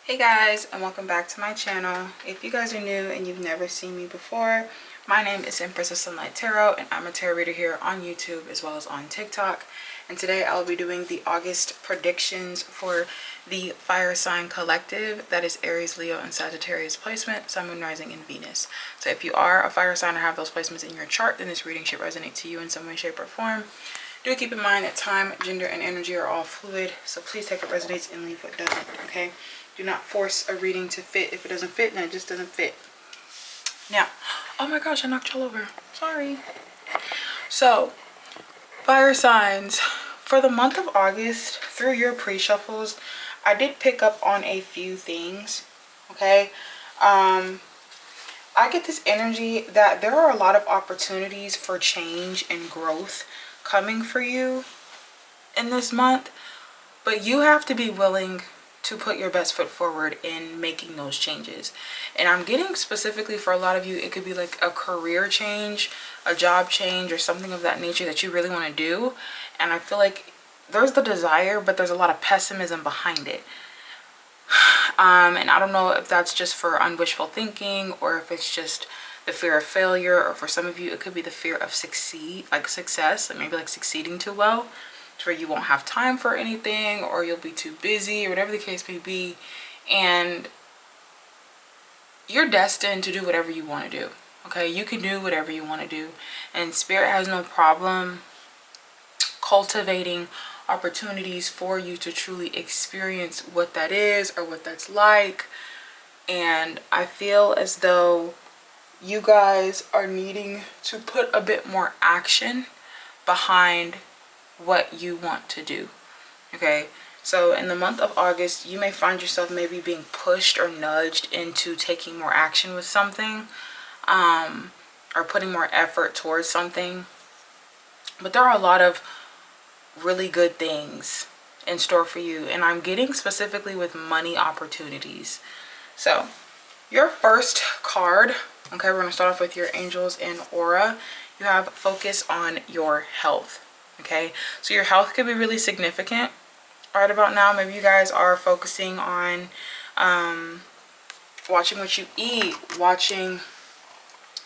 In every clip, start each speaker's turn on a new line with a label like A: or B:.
A: Hey guys, and welcome back to my channel. If you guys are new and you've never seen me before, my name is Empress of Sunlight Tarot, and I'm a tarot reader here on YouTube as well as on TikTok. And today I'll be doing the August predictions for the fire sign collective, that is Aries, Leo, and Sagittarius placement, Sun, Moon, Rising, and Venus. So if you are a fire sign or have those placements in your chart, then this reading should resonate to you in some way, shape, or form. Do keep in mind that time, gender, and energy are all fluid, so please take what resonates and leave what doesn't, okay? Do not force a reading to fit. If it doesn't fit, then it just doesn't fit. Now, oh my gosh, I knocked y'all over. Sorry. So, fire signs. For the month of August, through your pre-shuffles, I did pick up on a few things, okay? I get this energy that there are a lot of opportunities for change and growth coming for you in this month, but you have to be willing to put your best foot forward in making those changes. And I'm getting specifically for a lot of you, it could be like a career change, a job change, or something of that nature that you really want to do. And I feel like there's the desire, but there's a lot of pessimism behind it. And I don't know if that's just for unwishful thinking, or if it's just the fear of failure, or for some of you it could be the fear of success, like maybe like succeeding too well, where you won't have time for anything, or you'll be too busy, or whatever the case may be, and you're destined to do whatever you want to do. Okay, you can do whatever you want to do, and Spirit has no problem cultivating opportunities for you to truly experience what that is or what that's like. And I feel as though you guys are needing to put a bit more action behind what you want to do. Okay, so in the month of August, you may find yourself maybe being pushed or nudged into taking more action with something, or putting more effort towards something. But there are a lot of really good things in store for you, and I'm getting specifically with money opportunities. So your first card, okay, we're going to start off with your angels and aura. You have focus on your health. Okay, so your health could be really significant right about now. Maybe you guys are focusing on watching what you eat, watching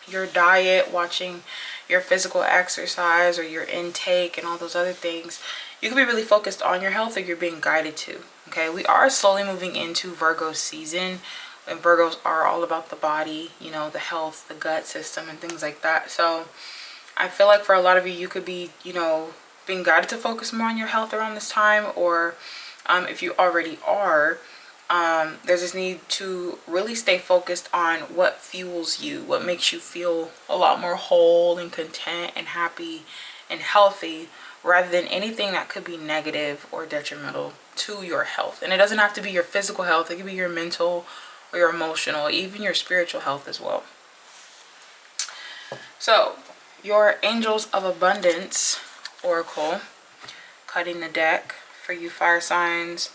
A: your diet, watching your physical exercise or your intake and all those other things. You could be really focused on your health, or you're being guided to. Okay, we are slowly moving into Virgo season, and Virgos are all about the body, you know, the health, the gut system, and things like that. So I feel like for a lot of you, you could be, you know, being guided to focus more on your health around this time, or if you already are, there's this need to really stay focused on what fuels you, what makes you feel a lot more whole and content and happy and healthy, rather than anything that could be negative or detrimental to your health. And it doesn't have to be your physical health. It could be your mental or your emotional, even your spiritual health as well. So your Angels of Abundance Oracle, cutting the deck for you fire signs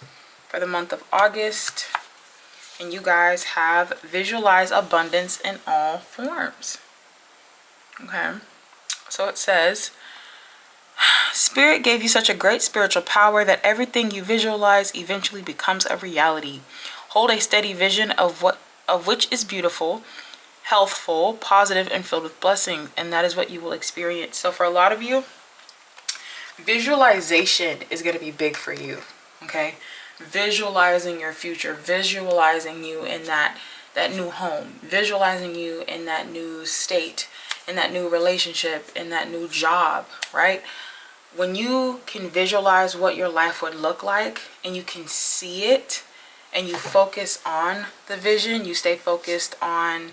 A: for the month of August. And you guys have visualize abundance in all forms. Okay, so it says, Spirit gave you such a great spiritual power that everything you visualize eventually becomes a reality. Hold a steady vision of which is beautiful, healthful, positive, and filled with blessings, and that is what you will experience. So for a lot of you, visualization is going to be big for you. Okay, visualizing your future, visualizing you in that new home, visualizing you in that new state, in that new relationship, in that new job, right? When you can visualize what your life would look like, and you can see it, and you focus on the vision, you stay focused on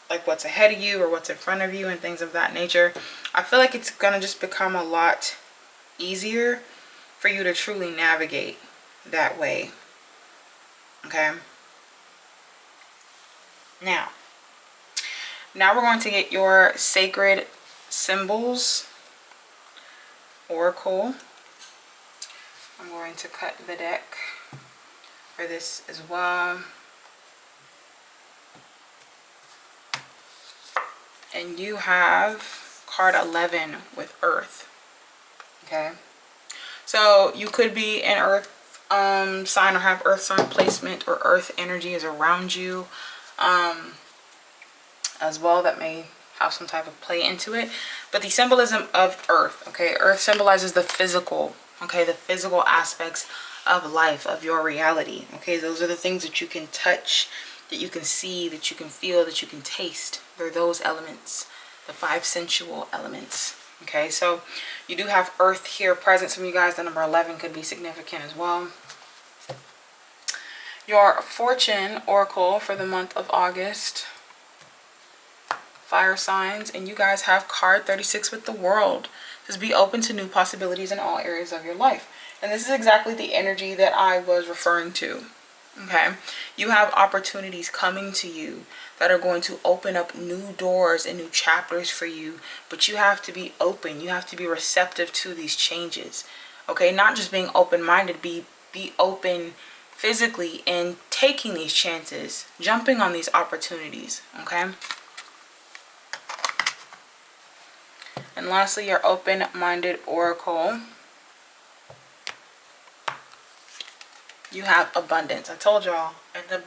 A: like what's ahead of you or what's in front of you and things of that nature, I feel like it's gonna just become a lot easier for you to truly navigate that way. Okay, now we're going to get your Sacred Symbols Oracle. I'm going to cut the deck for this as well. And you have card 11 with Earth. Okay, so you could be an Earth sign or have earth sign placement or earth energy is around you as well, that may have some type of play into it. But the symbolism of earth, okay, earth symbolizes the physical, okay, the physical aspects of life, of your reality, okay. Those are the things that you can touch, that you can see, that you can feel, that you can taste. They're those elements, the 5 sensual elements, okay. So you do have earth here present. Some of you guys, the number 11 could be significant as well. Your fortune oracle for the month of August, fire signs, and you guys have card 36 with the world. Just be open to new possibilities in all areas of your life. And this is exactly the energy that I was referring to, okay. You have opportunities coming to you that are going to open up new doors and new chapters for you, but you have to be open. You have to be receptive to these changes, okay. Not just being open-minded, be open physically in taking these chances, jumping on these opportunities, okay. And lastly, your open-minded oracle, you have abundance. I told y'all, and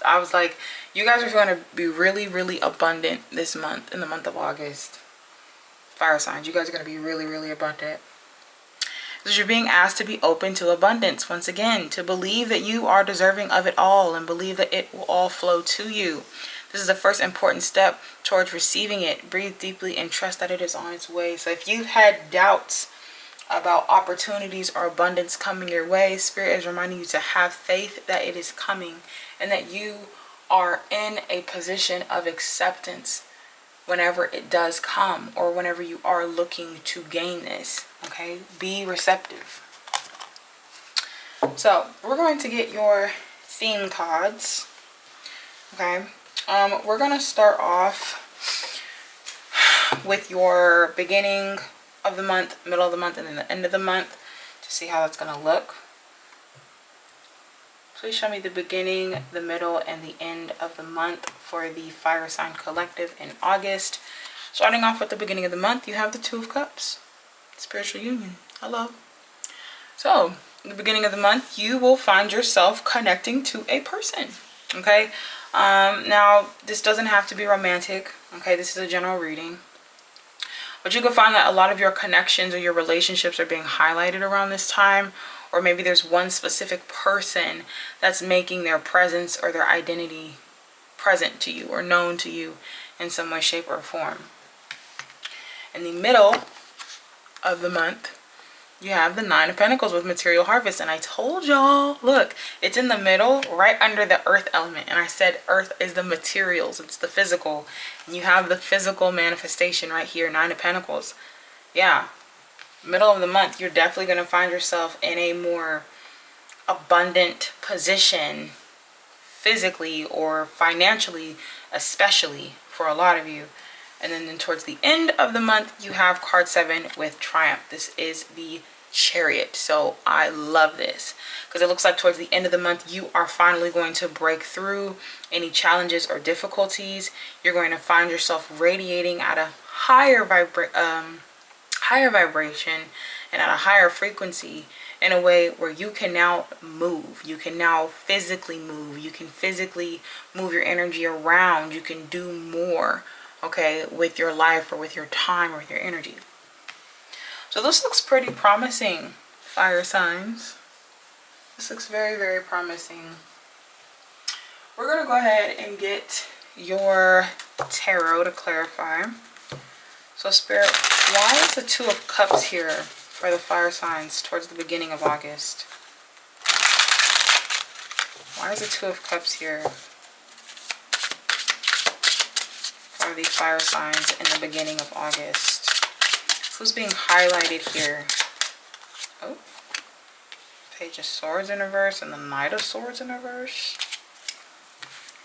A: I was like, you guys are going to be really, really abundant this month, in the month of August. Fire signs, you guys are going to be really, really abundant. Because you're being asked to be open to abundance once again, to believe that you are deserving of it all and believe that it will all flow to you. This is the first important step towards receiving it. Breathe deeply and trust that it is on its way. So if you've had doubts about opportunities or abundance coming your way, Spirit is reminding you to have faith that it is coming and that you are in a position of acceptance whenever it does come, or whenever you are looking to gain this, okay. Be receptive. So we're going to get your theme cards, okay. We're going to start off with your beginning of the month, middle of the month, and then the end of the month to see how that's going to look. Please show me the beginning, the middle, and the end of the month for the Fire Sign Collective in August. Starting off with the beginning of the month, you have the 2 of Cups, spiritual union. Hello. So, in the beginning of the month, you will find yourself connecting to a person, okay? Now, this doesn't have to be romantic, okay? This is a general reading. But you can find that a lot of your connections or your relationships are being highlighted around this time. Or maybe there's one specific person that's making their presence or their identity present to you or known to you in some way, shape, or form. In the middle of the month, you have the 9 of Pentacles with material harvest. And I told y'all, look, it's in the middle right under the earth element. And I said earth is the materials, it's the physical. And you have the physical manifestation right here, 9 of Pentacles. Yeah. Middle of the month, you're definitely going to find yourself in a more abundant position physically or financially, especially for a lot of you. And then towards the end of the month, you have card 7 with Triumph. This is the Chariot. So I love this because it looks like towards the end of the month, you are finally going to break through any challenges or difficulties. You're going to find yourself radiating at a higher vibration and at a higher frequency in a way where you can now move. You can now physically move. You can physically move your energy around. You can do more, okay, with your life or with your time or with your energy. So this looks pretty promising, fire signs. This looks very, very promising. We're going to go ahead and get your tarot to clarify. So Spirit, why is the 2 of Cups here for the fire signs towards the beginning of August? Why is the 2 of Cups here for the fire signs in the beginning of August? Who's being highlighted here? Oh, Page of Swords in reverse and the Knight of Swords in reverse.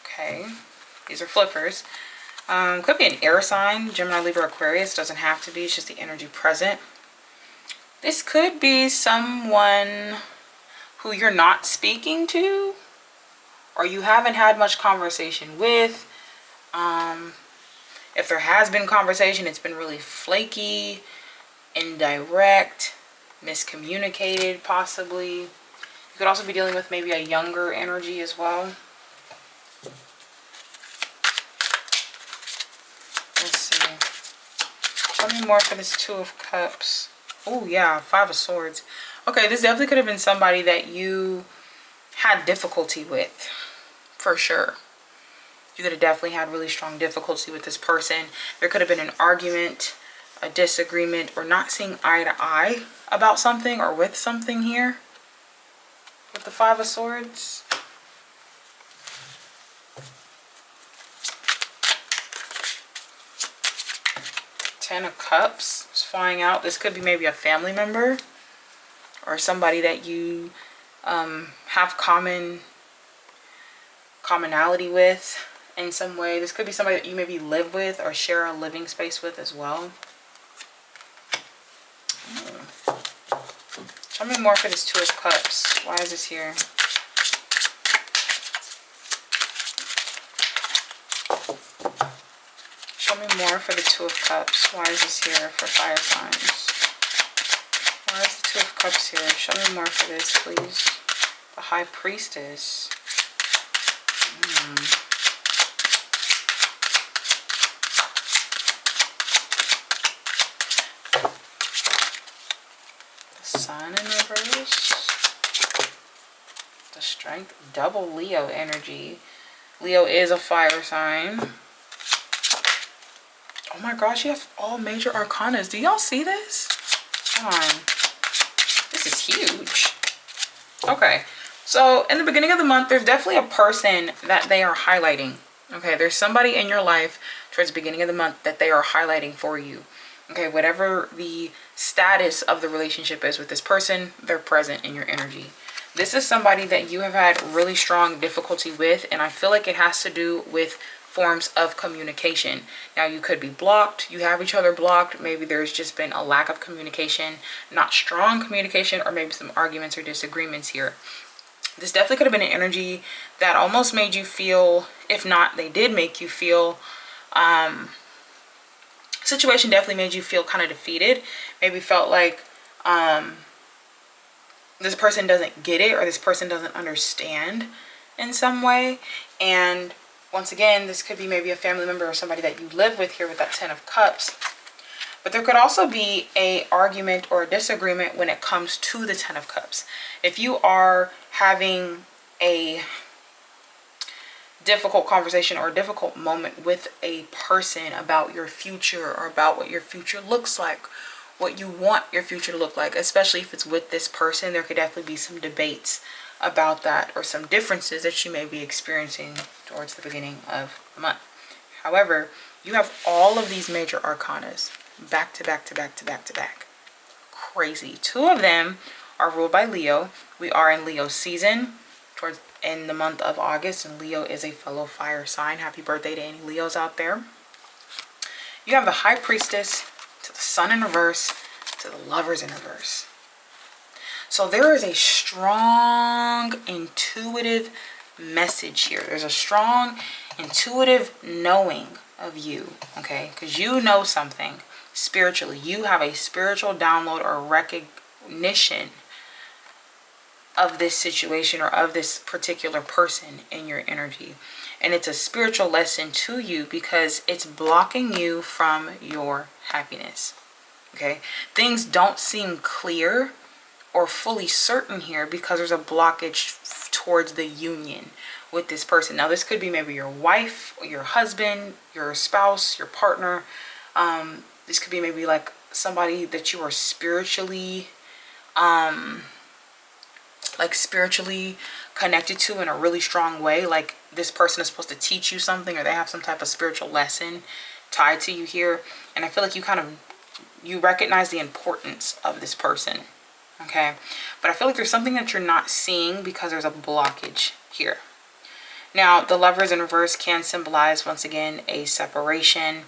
A: Okay, these are flippers. Could be an air sign, Gemini, Libra, Aquarius. Doesn't have to be, it's just the energy present. This could be someone who you're not speaking to or you haven't had much conversation with. If there has been conversation, it's been really flaky, indirect, miscommunicated possibly. You could also be dealing with maybe a younger energy as well. Let's see. Show me more for this Two of Cups. Oh, yeah. Five of Swords. Okay, this definitely could have been somebody that you had difficulty with. For sure. You could have definitely had really strong difficulty with this person. There could have been an argument, a disagreement, or not seeing eye to eye about something or with something here. With the Five of Swords. Ten of Cups is flying out. This could be maybe a family member or somebody that you have commonality with in some way. This could be somebody that you maybe live with or share a living space with as well. Show me more for this Two of Cups. Why is this here? Show me more for the Two of Cups. Why is this here for fire signs? Why is the Two of Cups here? Show me more for this, please. The High Priestess. Sun in reverse. The Strength. Double Leo energy. Leo is a fire sign. Oh my gosh, you have all major arcanas. Do y'all see this? Come on. This is huge. Okay. So in the beginning of the month, there's definitely a person that they are highlighting. Okay. There's somebody in your life towards the beginning of the month that they are highlighting for you. Okay. Whatever the status of the relationship is with this person, they're present in your energy. This is somebody that you have had really strong difficulty with, and I feel like it has to do with forms of communication. Now, you could be blocked, you have each other blocked, maybe there's just been a lack of communication, not strong communication, or maybe some arguments or disagreements here. This definitely could have been an energy that almost made you feel, if not, they did make you feel, situation definitely made you feel kind of defeated. Maybe felt like this person doesn't get it, or this person doesn't understand in some way. And once again, this could be maybe a family member or somebody that you live with here with that Ten of Cups. But there could also be an argument or a disagreement when it comes to the Ten of Cups. If you are having a difficult conversation or a difficult moment with a person about your future or about what your future looks like, what you want your future to look like, especially if it's with this person, there could definitely be some debates about that or some differences that you may be experiencing towards the beginning of the month. However, you have all of these major arcanas back to back to back to back to back. Crazy. Two of them are ruled by Leo. We are in Leo season towards in the month of August, and Leo is a fellow fire sign. Happy birthday to any Leos out there. You have the High Priestess, to the Sun in reverse, to the Lovers in reverse. So there is a strong intuitive message here. There's a strong intuitive knowing of you, okay? Because you know something spiritually. You have a spiritual download or recognition of this situation or of this particular person in your energy. And it's a spiritual lesson to you because it's blocking you from your happiness, okay? Things don't seem clear or fully certain here because there's a blockage towards the union with this person. Now, this could be maybe your wife or your husband, your spouse, your partner. This could be maybe like somebody that you are spiritually connected to in a really strong way. Like this person is supposed to teach you something, or they have some type of spiritual lesson tied to you here. And I feel like you recognize the importance of this person. Okay, but I feel like there's something that you're not seeing because there's a blockage here. Now, the Lovers in reverse can symbolize, once again, a separation,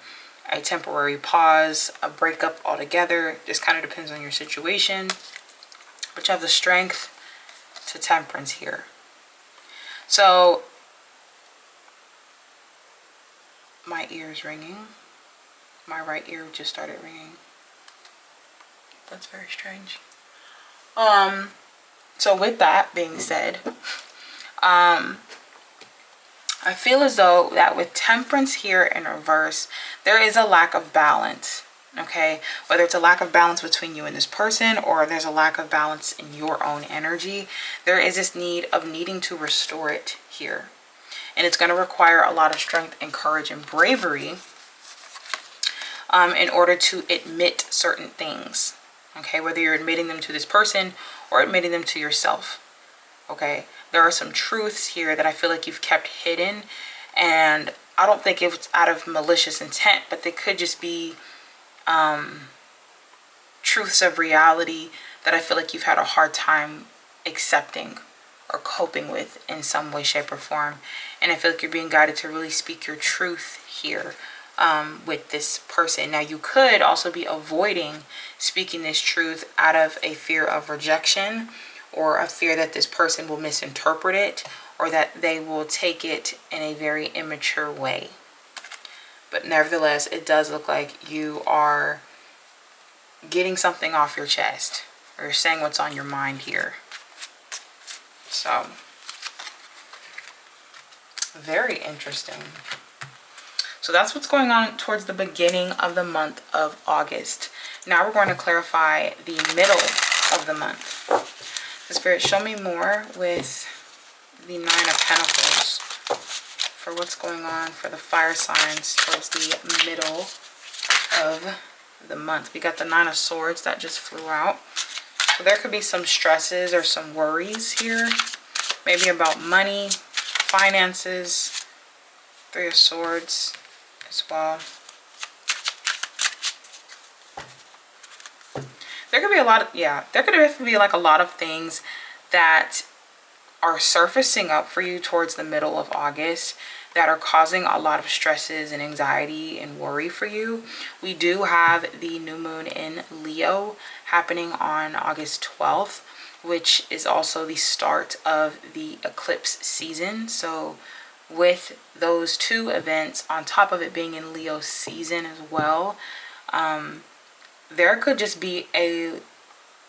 A: a temporary pause, a breakup altogether. Just kind of depends on your situation. But you have the Strength to Temperance here. So, my ear is ringing. My right ear just started ringing. That's very strange. So with that being said, I feel as though that with Temperance here in reverse, there is a lack of balance, okay? Whether it's a lack of balance between you and this person, or there's a lack of balance in your own energy, there is this need of needing to restore it here. And it's going to require a lot of strength and courage and bravery in order to admit certain things, okay? Whether you're admitting them to this person or admitting them to yourself, okay? There are some truths here that I feel like you've kept hidden, and I don't think it's out of malicious intent, but they could just be truths of reality that I feel like you've had a hard time accepting or coping with in some way, shape, or form. And I feel like you're being guided to really speak your truth here with this person. Now, you could also be avoiding speaking this truth out of a fear of rejection, or a fear that this person will misinterpret it, or that they will take it in a very immature way. But nevertheless, it does look like you are getting something off your chest, or saying what's on your mind here. So, very interesting. So that's what's going on towards the beginning of the month of August. Now we're going to clarify the middle of the month. The Spirit, show me more with the Nine of Pentacles for what's going on for the fire signs towards the middle of the month. We got the Nine of Swords that just flew out. So there could be some stresses or some worries here. Maybe about money, finances. Three of Swords as well. There could be a lot of, there could definitely be like a lot of things that are surfacing up for you towards the middle of August that are causing a lot of stresses and anxiety and worry for you. We do have the new moon in Leo happening on August 12th, which is also the start of the eclipse season. So with those two events, on top of it being in Leo season as well, there could just be a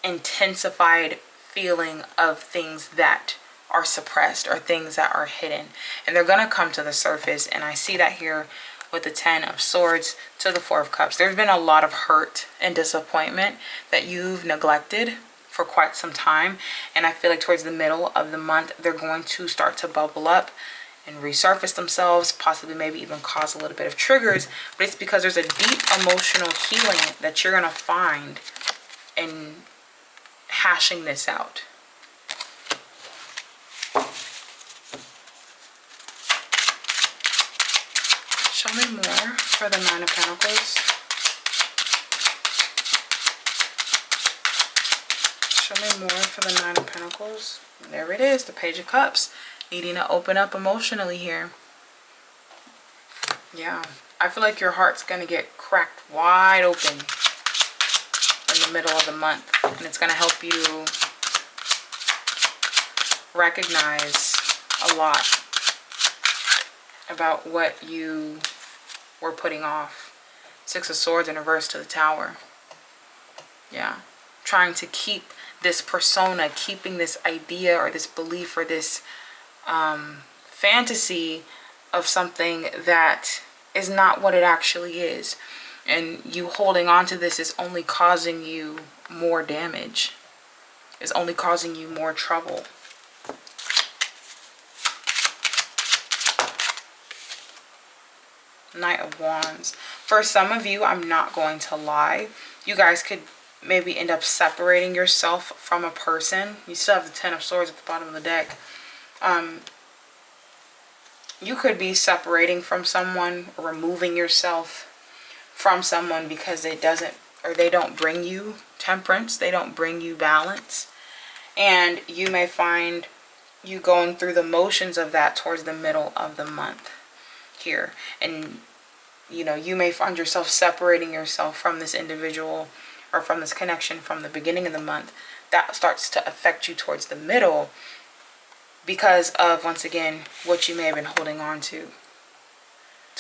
A: intensified feeling of things that are suppressed or things that are hidden, and they're going to come to the surface. And I see that here with the Ten of Swords to the Four of Cups. There's been a lot of hurt and disappointment that you've neglected for quite some time, and I feel like towards the middle of the month they're going to start to bubble up and resurface themselves, possibly maybe even cause a little bit of triggers. But it's because there's a deep emotional healing that you're going to find in hashing this out. Show me more for the Nine of Pentacles. Show me more for the Nine of Pentacles. There it is, the Page of Cups. Needing to open up emotionally here. Yeah, I feel like your heart's going to get cracked wide open in the middle of the month. And it's going to help you recognize a lot about what you were putting off. Six of Swords in reverse to the Tower. Yeah, trying to keep this persona, keeping this idea or this belief or this fantasy of something that is not what it actually is. And you holding on to this is only causing you more damage. Is only causing you more trouble. Knight of Wands. For some of you, I'm not going to lie, you guys could maybe end up separating yourself from a person. You still have the Ten of Swords at the bottom of the deck. You could be separating from someone, removing yourself from someone because it doesn't, or they don't bring you temperance, they don't bring you balance. And you may find you going through the motions of that towards the middle of the month here. And you know, you may find yourself separating yourself from this individual or from this connection from the beginning of the month. That starts to affect you towards the middle because of, once again, what you may have been holding on to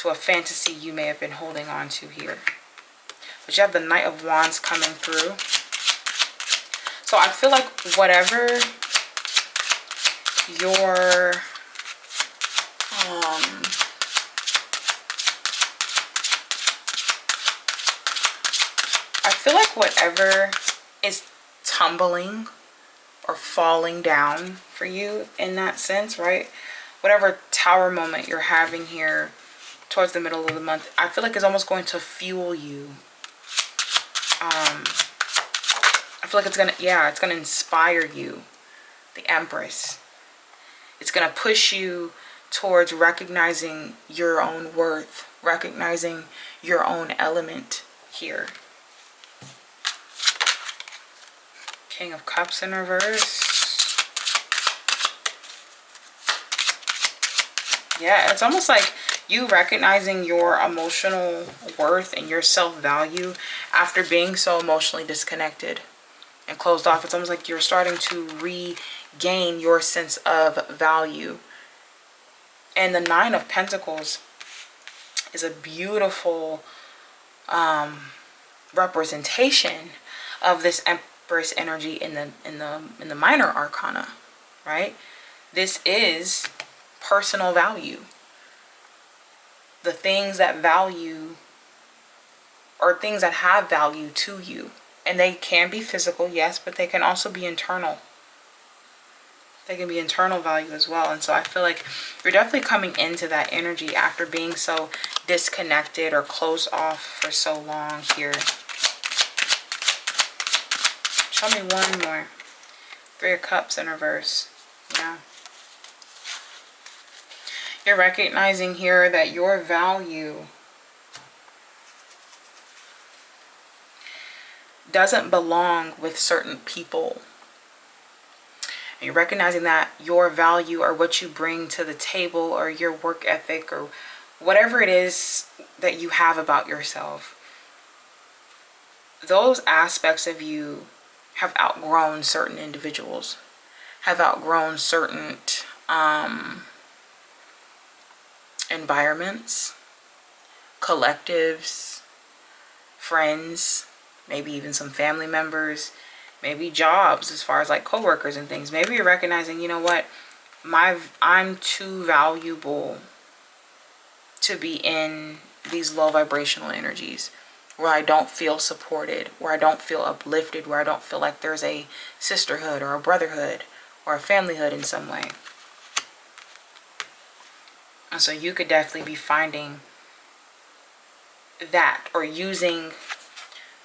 A: a fantasy you may have been holding on to here. But you have the Knight of Wands coming through. So I feel like whatever your I feel like whatever is tumbling or falling down for you in that sense, right? Whatever tower moment you're having here towards the middle of the month, I feel like it's almost going to fuel you. I feel like it's gonna, yeah, it's gonna inspire you. The Empress. It's gonna push you towards recognizing your own worth, recognizing your own element here. King of Cups in reverse. Yeah, it's almost like you recognizing your emotional worth and your self-value after being so emotionally disconnected and closed off. It's almost like you're starting to regain your sense of value. And the Nine of Pentacles is a beautiful representation of this Empress energy in the minor arcana, right? This is personal value. The things that value, or things that have value to you. And they can be physical, yes, but they can also be internal. They can be internal value as well. And so I feel like you're definitely coming into that energy after being so disconnected or closed off for so long here. Show me one more. Three of Cups in reverse. Yeah. You're recognizing here that your value doesn't belong with certain people. And you're recognizing that your value, or what you bring to the table, or your work ethic, or whatever it is that you have about yourself, those aspects of you have outgrown certain individuals, have outgrown certain environments, collectives, friends, maybe even some family members, maybe jobs as far as like co-workers and things. Maybe you're recognizing, you know what, I'm too valuable to be in these low vibrational energies where I don't feel supported, where I don't feel uplifted, where I don't feel like there's a sisterhood or a brotherhood or a familyhood in some way. And so you could definitely be finding that, or using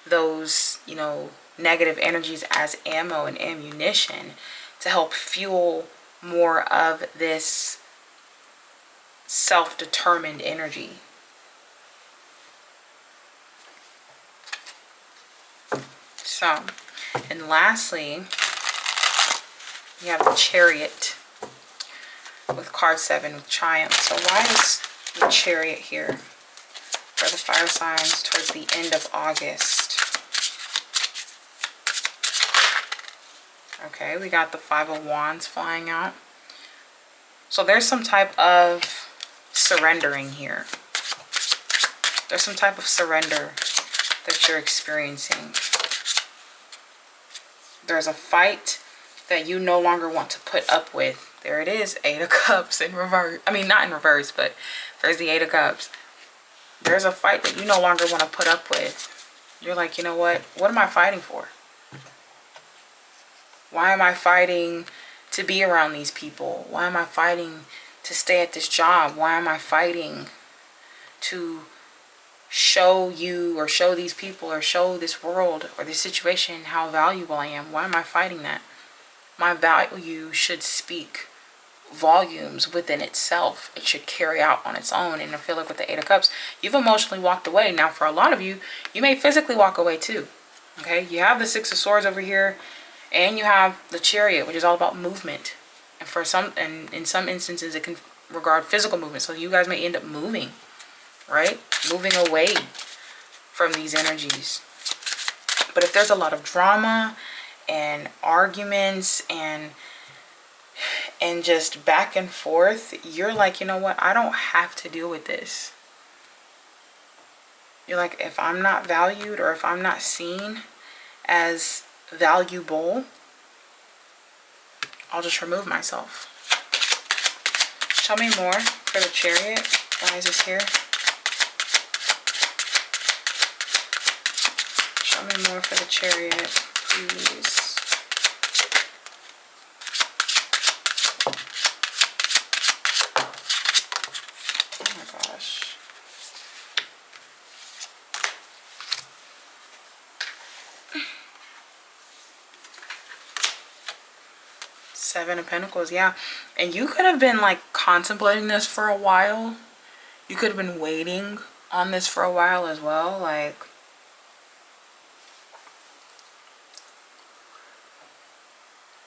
A: those, you know, negative energies as ammo and ammunition to help fuel more of this self-determined energy. So, and lastly, you have the Chariot with card 7 with Triumph. So why is the Chariot here for the fire signs towards the end of August? Okay, we got the Five of Wands flying out. So there's some type of surrendering here. There's some type of surrender that you're experiencing. There's a fight that you no longer want to put up with. There it is, Eight of Cups in reverse. I mean, not in reverse, but there's the Eight of Cups. There's a fight that you no longer want to put up with. You're like, you know what am I fighting for? Why am I fighting to be around these people? Why am I fighting to stay at this job? Why am I fighting to show you, or show these people, or show this world or this situation how valuable I am? Why am I fighting that? My value should speak volumes within itself. It should carry out on its own. And I feel like with the Eight of Cups, you've emotionally walked away. Now for a lot of you, you may physically walk away too. Okay, you have the Six of Swords over here, and you have the Chariot, which is all about movement. And for some, and in some instances, it can regard physical movement. So you guys may end up moving, right? Moving away from these energies. But if there's a lot of drama and arguments and just back and forth, you're like, you know what, I don't have to deal with this. You're like, if I'm not valued, or if I'm not seen as valuable, I'll just remove myself. Show me more for the Chariot. Why is this here? Show me more for the Chariot, please. Oh my gosh. Seven of Pentacles, yeah. And you could have been like contemplating this for a while. You could have been waiting on this for a while as well. Like,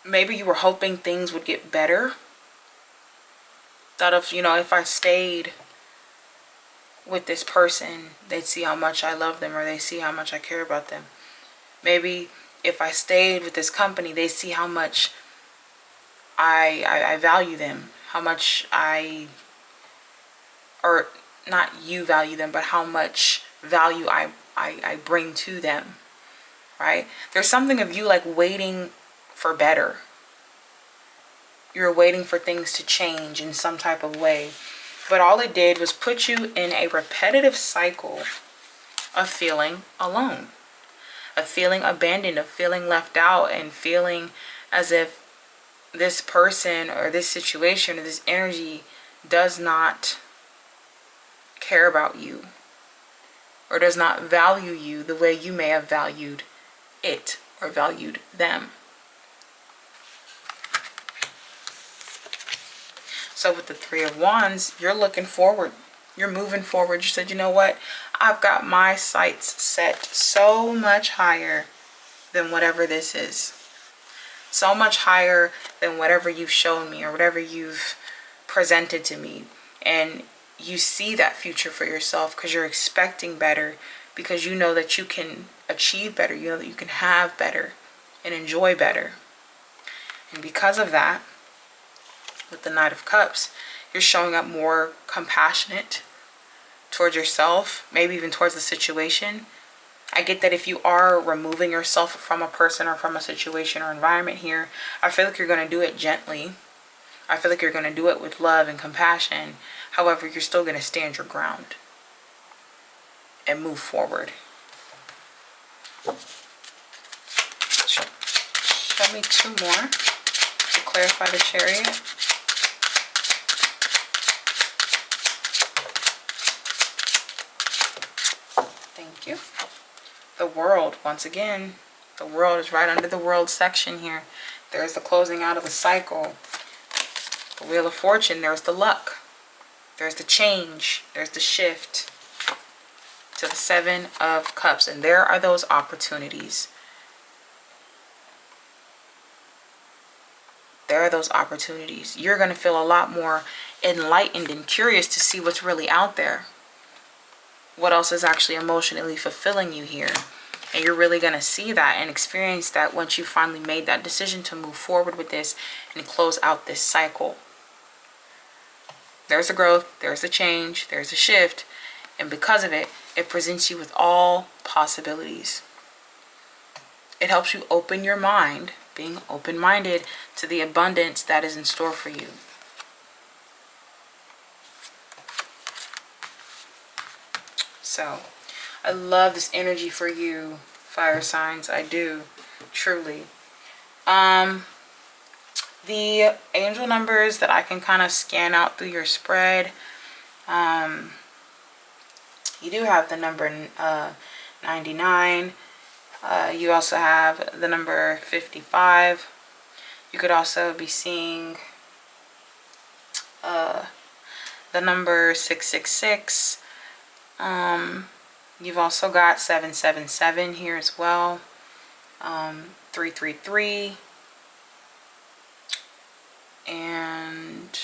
A: maybe you were hoping things would get better. Thought of, you know, if I stayed with this person, they'd see how much I love them, or they see how much I care about them. Maybe if I stayed with this company, they see how much I value them, how much or not you value them, but how much value I bring to them, right? There's something of you like waiting for better. You're waiting for things to change in some type of way. But all it did was put you in a repetitive cycle of feeling alone, of feeling abandoned, of feeling left out, and feeling as if this person or this situation or this energy does not care about you, or does not value you the way you may have valued it or valued them. So with the Three of Wands, you're looking forward. You're moving forward. You said, you know what? I've got my sights set so much higher than whatever this is. So much higher than whatever you've shown me or whatever you've presented to me. And you see that future for yourself because you're expecting better, because you know that you can achieve better. You know that you can have better and enjoy better. And because of that, with the Knight of Cups, you're showing up more compassionate towards yourself, maybe even towards the situation. I get that if you are removing yourself from a person or from a situation or environment here, I feel like you're going to do it gently. I feel like you're going to do it with love and compassion. However, you're still going to stand your ground and move forward. Show me two more to clarify the Chariot. Thank you. The World, once again, the World is right under the World section here. There's the closing out of the cycle. The Wheel of Fortune, there's the luck. There's the change. There's the shift to the Seven of Cups. And there are those opportunities. There are those opportunities. You're going to feel a lot more enlightened and curious to see what's really out there. What else is actually emotionally fulfilling you here. And you're really going to see that and experience that once you finally made that decision to move forward with this and close out this cycle. There's the growth, there's the change, there's the shift. And because of it, it presents you with all possibilities. It helps you open your mind, being open-minded to the abundance that is in store for you. So, I love this energy for you, fire signs. I do, truly. The angel numbers that I can kind of scan out through your spread. You do have the number 99. You also have the number 55. You could also be seeing the number 666. You've also got 777 here as well. 333. And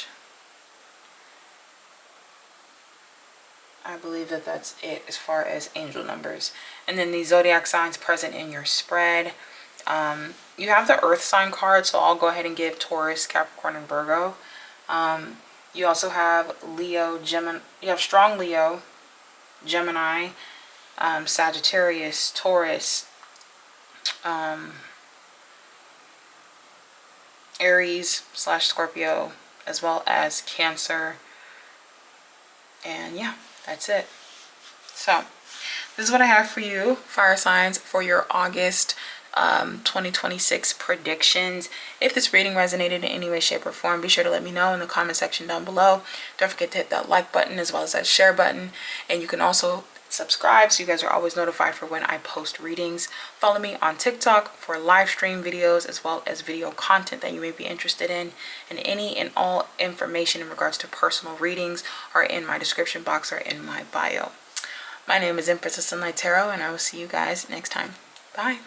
A: I believe that that's it as far as angel numbers. And then the zodiac signs present in your spread. You have the earth sign card, so I'll go ahead and give Taurus, Capricorn, and Virgo. You also have Leo, Gemini. You have strong Leo, Gemini, Sagittarius, Taurus, Aries / Scorpio, as well as Cancer. And yeah, that's it. So this is what I have for you, fire signs, for your August 2026 predictions. If this reading resonated in any way, shape, or form, be sure to let me know in the comment section down below. Don't forget to hit that like button as well as that share button. And you can also subscribe so you guys are always notified for when I post readings. Follow me on TikTok for live stream videos as well as video content that you may be interested in. And any and all information in regards to personal readings are in my description box or in my bio. My name is Empress of Sunlight Tarot, and I will see you guys next time. Bye.